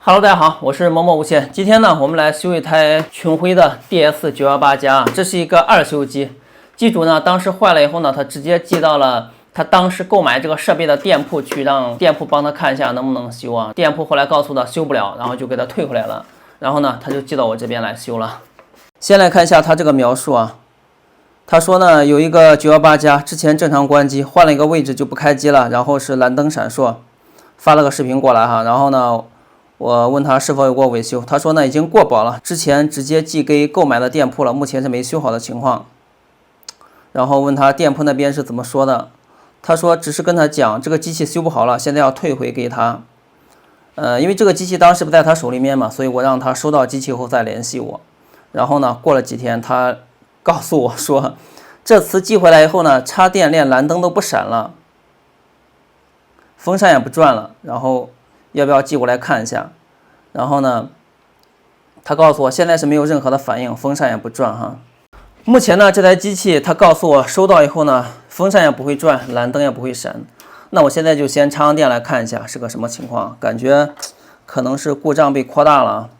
Hello， 大家好，我是某某无线。今天呢，我们来修一台群晖的 DS918加，这是一个二修机。机主呢，当时坏了以后呢，他直接寄到了他当时购买这个设备的店铺去，让店铺帮他看一下能不能修啊。店铺后来告诉他修不了，然后就给他退回来了。然后呢，他就寄到我这边来修了。先来看一下他这个描述啊，他说呢，有一个918加之前正常关机，换了一个位置就不开机了，然后是蓝灯闪烁，发了个视频过来哈，然后呢。我问他是否有过维修，他说呢已经过保了，之前直接寄给购买的店铺了，目前是没修好的情况。然后问他店铺那边是怎么说的，他说只是跟他讲这个机器修不好了，现在要退回给他。因为这个机器当时不在他手里面嘛，所以我让他收到机器后再联系我。然后呢，过了几天，他告诉我说，这次寄回来以后呢，插电连蓝灯都不闪了，风扇也不转了，然后要不要寄过来看一下？然后呢，他告诉我现在是没有任何的反应，风扇也不转哈。目前呢，这台机器他告诉我收到以后呢，风扇也不会转，蓝灯也不会闪。那我现在就先插上电来看一下是个什么情况，感觉可能是故障被扩大了。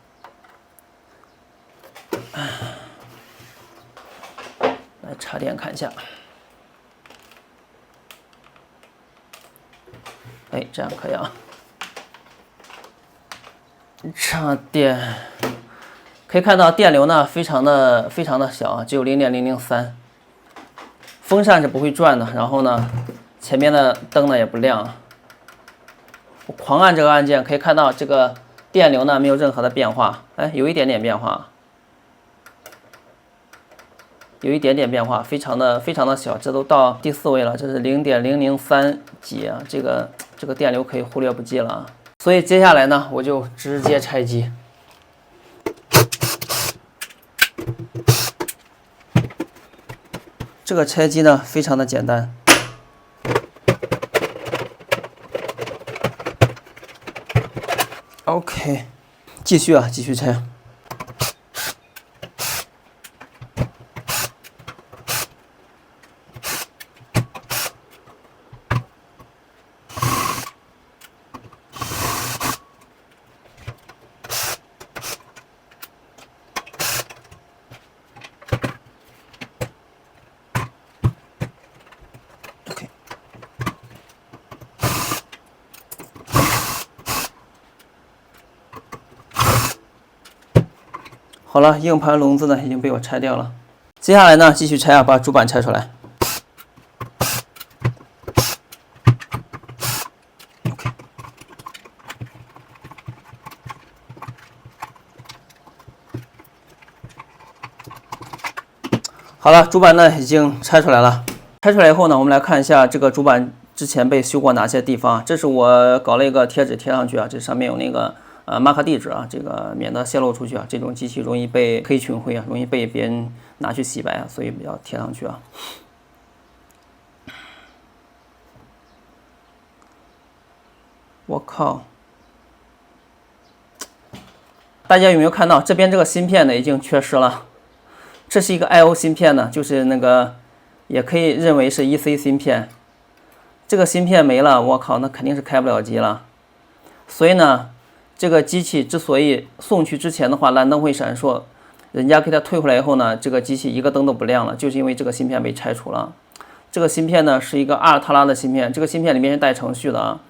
来插电看一下。哎，这样可以啊。插电，可以看到电流呢非常的小啊，只有0.003。风扇是不会转的，然后呢，前面的灯呢也不亮。我狂按这个按键，可以看到这个电流呢没有任何的变化，哎，有一点点变化，有一点点变化，非常的小，这都到第4位了，这是0.003几啊，这个电流可以忽略不计了啊。所以接下来呢，我就直接拆机。这个拆机呢，非常的简单。OK， 继续拆。好了，硬盘笼子呢已经被我拆掉了。接下来呢，继续拆啊，把主板拆出来。好了，主板呢已经拆出来了。拆出来以后呢，我们来看一下这个主板之前被修过哪些地方。这是我搞了一个贴纸贴上去啊，这上面有那个mark地址啊，这个免得泄露出去啊。这种机器容易被黑群晖啊，容易被别人拿去洗白啊，所以要贴上去啊。我靠！大家有没有看到这边这个芯片呢已经缺失了？这是一个 I/O 芯片呢，就是那个也可以认为是 EC 芯片。这个芯片没了，我靠，那肯定是开不了机了。所以呢，这个机器之所以送去之前的话蓝灯会闪烁，人家给它退回来以后呢，这个机器一个灯都不亮了，就是因为这个芯片被拆除了。这个芯片呢是一个阿尔特拉的芯片，这个芯片里面是带程序的啊，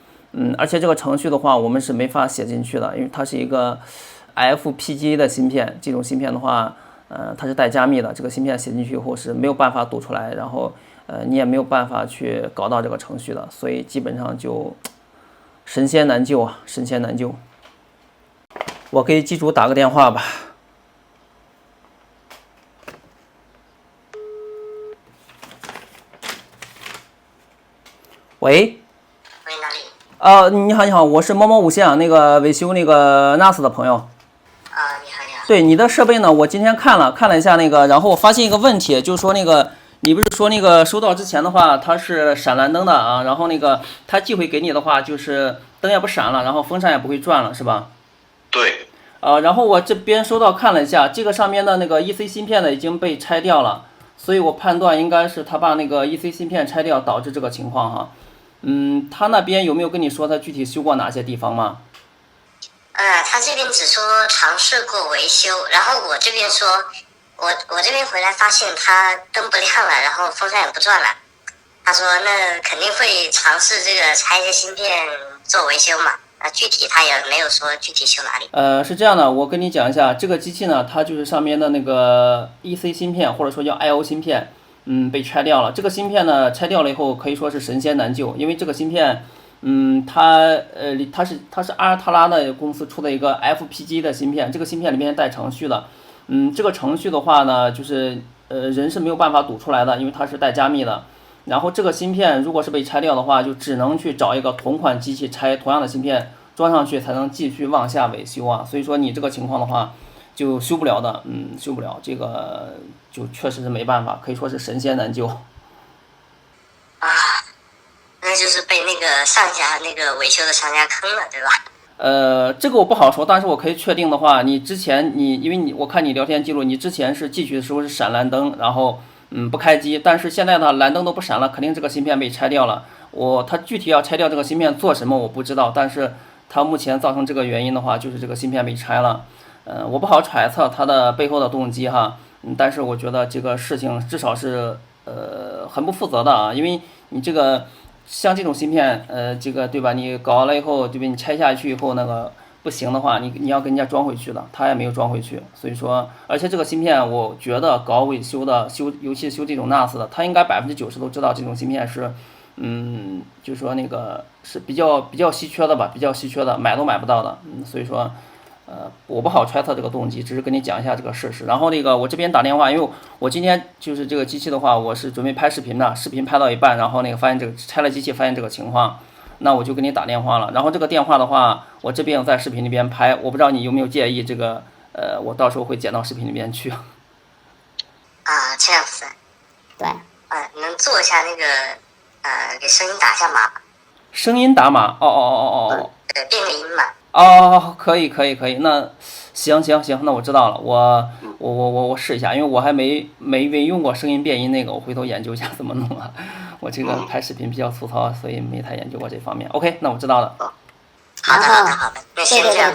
而且这个程序的话我们是没法写进去的，因为它是一个 FPGA 的芯片，这种芯片的话，它是带加密的，这个芯片写进去以后是没有办法读出来，然后你也没有办法去搞到这个程序的，所以基本上就神仙难救啊，神仙难救。我给机主打个电话吧。喂。喂，哪里？你好，我是某某无线啊，那个维修那个 NAS 的朋友。你好。对你的设备呢，我今天看了一下那个，然后我发现一个问题，就是说那个你不是说那个收到之前的话它是闪蓝灯的啊，然后那个它寄回给你的话就是灯也不闪了，然后风扇也不会转了，是吧？对。然后我这边收到看了一下，这个上面的那个 EC 芯片呢已经被拆掉了，所以我判断应该是他把那个 EC 芯片拆掉导致这个情况哈。他那边有没有跟你说他具体修过哪些地方吗？他这边只说尝试过维修，然后我这边说，我这边回来发现它灯不亮了，然后风扇也不转了。他说那肯定会尝试这个拆一些芯片做维修嘛。具体他也没有说具体修哪里。是这样的，我跟你讲一下，这个机器呢，它就是上面的那个 EC 芯片，或者说叫 IO 芯片，被拆掉了。这个芯片呢，拆掉了以后可以说是神仙难救，因为这个芯片，它是阿尔特拉的公司出的一个 FPG 的芯片，这个芯片里面带程序的，这个程序的话呢，就是人是没有办法读出来的，因为它是带加密的。然后这个芯片如果是被拆掉的话，就只能去找一个同款机器拆同样的芯片装上去，才能继续往下维修啊。所以说你这个情况的话，就修不了的，修不了，这个就确实是没办法，可以说是神仙难救。那就是被那个上家那个维修的商家坑了，对吧？这个我不好说，但是我可以确定的话，你之前因为我看你聊天记录，你之前是继续的时候是闪蓝灯，然后不开机，但是现在呢蓝灯都不闪了，肯定这个芯片被拆掉了。它具体要拆掉这个芯片做什么我不知道，但是它目前造成这个原因的话，就是这个芯片被拆了。我不好揣测它的背后的动机哈，但是我觉得这个事情至少是很不负责的啊，因为你这个像这种芯片，这个对吧？你搞了以后，对吧？你拆下去以后那个不行的话，你要跟人家装回去的，他也没有装回去，所以说，而且这个芯片，我觉得搞维修的尤其修这种 NAS 的，他应该90%都知道这种芯片是，就是说那个是比较稀缺的吧，比较稀缺的，买都买不到的，所以说。我不好揣测这个动机，只是跟你讲一下这个事实。然后那个我这边打电话，因为我今天就是这个机器的话，我是准备拍视频的，视频拍到一半，然后那个发现这个拆了机器，发现这个情况，那我就给你打电话了。然后这个电话的话，我这边在视频里边拍，我不知道你有没有介意这个，我到时候会剪到视频里边去。这样子。对。能做一下那个，给声音打一下码。声音打码？哦。变个音嘛。可以，那行，那我知道了，我试一下，因为我还没用过声音变音那个，我回头研究一下怎么弄啊。我这个拍视频比较粗糙，所以没太研究过这方面。OK， 那我知道了。好的，那先这样。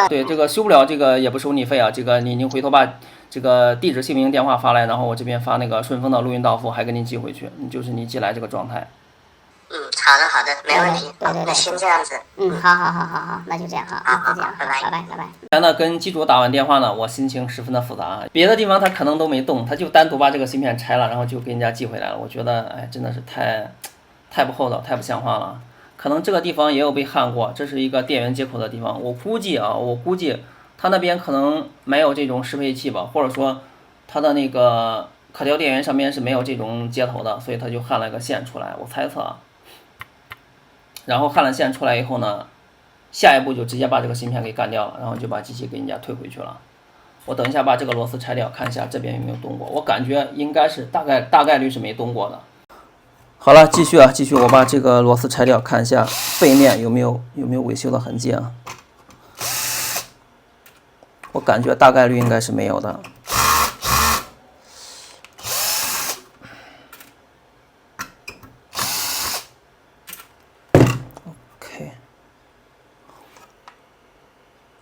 对，这个修不了，这个也不收你费啊。这个您回头把这个地址、姓名、电话发来，然后我这边发那个顺丰的录音到付，还给您寄回去，就是你寄来这个状态。好的，没问题。对，那先这样子。好，那就这样哈。就这样，拜拜。刚才呢跟机主打完电话呢，我心情十分的复杂啊。别的地方他可能都没动，他就单独把这个芯片拆了，然后就给人家寄回来了。我觉得，真的是太不厚道，太不像话了。可能这个地方也有被焊过，这是一个电源接口的地方。我估计他那边可能没有这种适配器吧，或者说他的那个可调电源上面是没有这种接头的，所以他就焊了个线出来。我猜测啊。然后焊了线出来以后呢，下一步就直接把这个芯片给干掉了，然后就把机器给人家退回去了。我等一下把这个螺丝拆掉，看一下这边有没有动过。我感觉应该是大概率是没动过的。好了，继续，我把这个螺丝拆掉，看一下背面有没有维修的痕迹啊。我感觉大概率应该是没有的。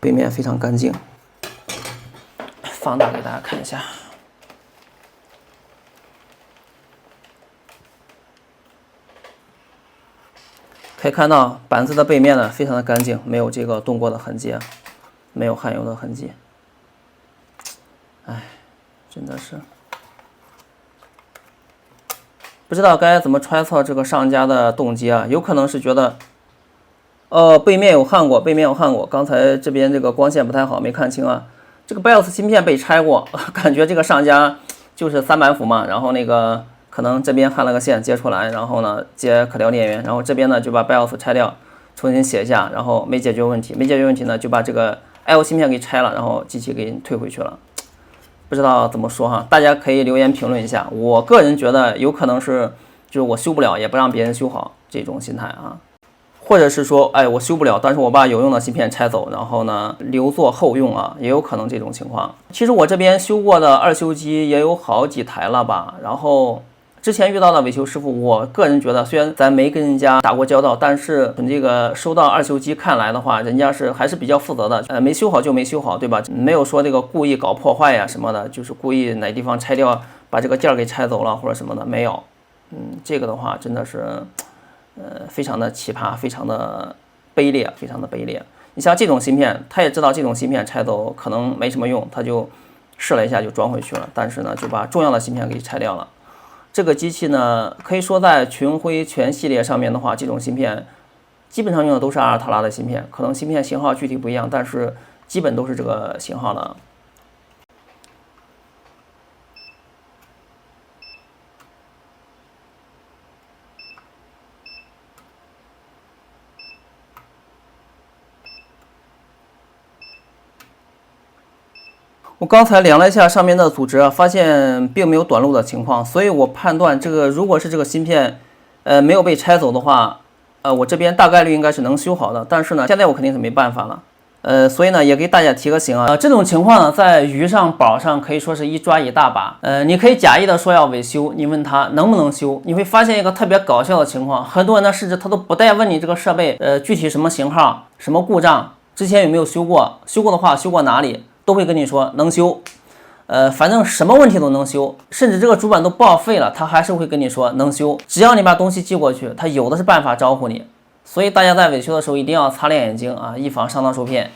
背面非常干净，放大给大家看一下。可以看到板子的背面呢非常的干净，没有这个动过的痕迹，没有焊油的痕迹。真的是不知道该怎么揣测这个上家的动机啊，有可能是觉得。背面有焊过，刚才这边这个光线不太好，没看清啊。这个 BIOS 芯片被拆过，感觉这个上家就是3板斧嘛，然后那个可能这边焊了个线接出来，然后呢接可调电源，然后这边呢就把 BIOS 拆掉，重新写一下，然后没解决问题呢就把这个 IO 芯片给拆了，然后机器给退回去了。不知道怎么说哈，大家可以留言评论一下。我个人觉得有可能是就是我修不了，也不让别人修好这种心态啊。或者是说，我修不了，但是我把有用的芯片拆走，然后呢留作后用啊，也有可能这种情况。其实我这边修过的二修机也有好几台了吧，然后之前遇到的维修师傅，我个人觉得，虽然咱没跟人家打过交道，但是从这个收到二修机看来的话，人家还是比较负责的，没修好就没修好，对吧？没有说这个故意搞破坏呀什么的，就是故意哪地方拆掉，把这个件给拆走了或者什么的，没有。这个的话真的是，非常的奇葩，非常的卑劣，非常的卑劣。你像这种芯片，他也知道这种芯片拆走可能没什么用，他就试了一下就装回去了，但是呢，就把重要的芯片给拆掉了。这个机器呢，可以说在群晖全系列上面的话，这种芯片基本上用的都是阿尔特拉的芯片，可能芯片型号具体不一样，但是基本都是这个型号的。我刚才量了一下上面的阻值，发现并没有短路的情况，所以我判断这个如果是这个芯片，没有被拆走的话，我这边大概率应该是能修好的。但是呢，现在我肯定是没办法了，所以呢，也给大家提个醒啊，这种情况呢，在鱼上宝上可以说是一抓一大把。你可以假意的说要维修，你问他能不能修，你会发现一个特别搞笑的情况，很多人呢甚至他都不带问你这个设备，具体什么型号、什么故障，之前有没有修过，修过的话修过哪里。都会跟你说能修，反正什么问题都能修，甚至这个主板都报废了，他还是会跟你说能修，只要你把东西寄过去，他有的是办法招呼你。所以大家在维修的时候一定要擦亮眼睛啊，以防上当受骗。